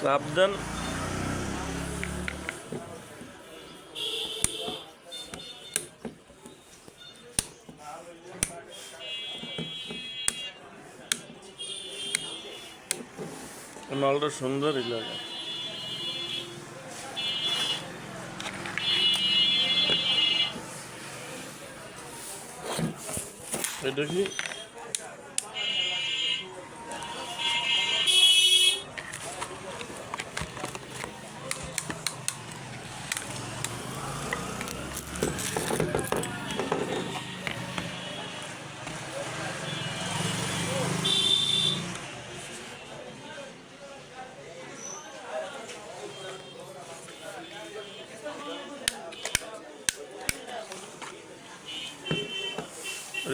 সাবধান। মালটা সুন্দরই লাগে। এটা কি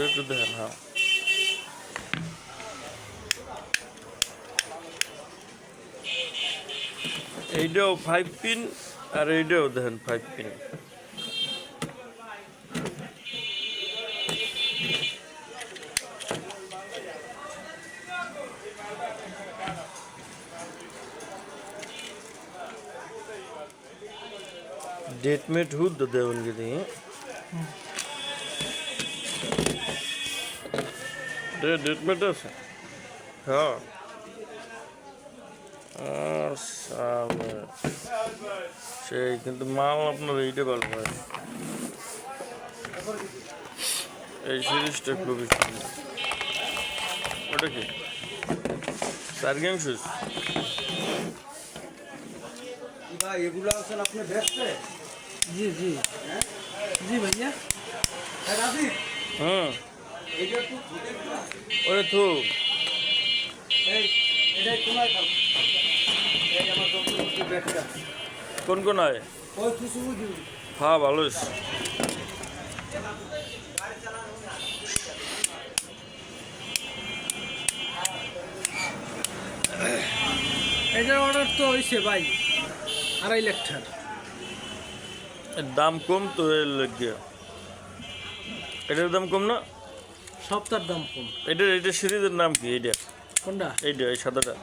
একটু দেখেন। হ্যাঁ, এইটাও 5 পিন আর এইটাও দেখেন 5 পিন। डेटमेट हुद देवनगिरी डेटमेट আছে হ্যাঁ। সেই কিন্তু মাল আপনার এইটা ভালো হয়। এই সিরিজটা খুবই সুন্দর। ওটা কি সার্গেম শুজ? ভাই এগুলো আছেন আপনি বেচতে? জি জি জি ভাইয়া। রাজি হুম, এইটা একটু ধুতে না। ওরে থু এই এটা তোমার খাও। এই আমার যন্ত্রপাতি ব্যাগটা কোন কোন হয়? ওই কিছু বুঝি হ্যাঁ ভালো হয়েছে। এটার অর্ডার তো হয়েছে ভাই 2.5 লাখ টাকা। এর দাম কম তো এর লাগিয়া। এটার দাম কম না? সপ্তাহের দাম কম। এটা সিরিজের নাম কি? এইটা কোনটা? এইটা এই সাদাটা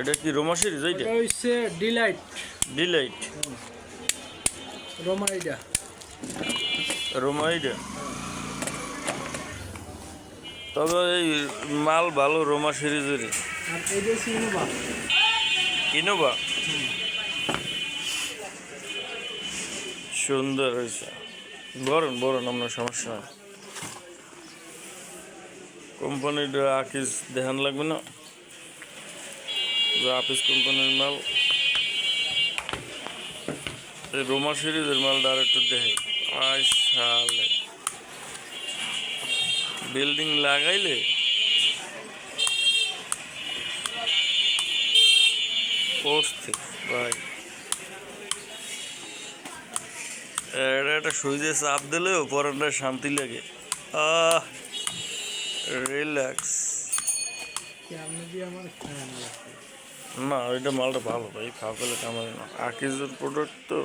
এটা কি রোমা সিরিজ? এইটা এটা হচ্ছে ডিলাইট ডিলাইট রোমা এইটা। রোমা এইটা। তবে এই মাল ভালো রোমা সিরিজেরই। আর এইটা হচ্ছে ইনোভা। ইনোভা সুন্দর হয়েছে। বরণ বরণ আপনার সমস্যা হয়। কোম্পানিটা আকিস দেখান লাগবে না? আপিস কোম্পানির মাল। এই রোমা সিরিজের মালটা আর একটু দেখে সালে বিল্ডিং লাগাইলে অস্থির ভাই। এটা একটা সুইচে চাপ দিলেও পরানটা শান্তি লাগে। রিল্যাক্স। না ওইটা মালটা ভালো ভাই, খাওয়া পেলে কামাবে না। আকিজের প্রোডাক্ট তো।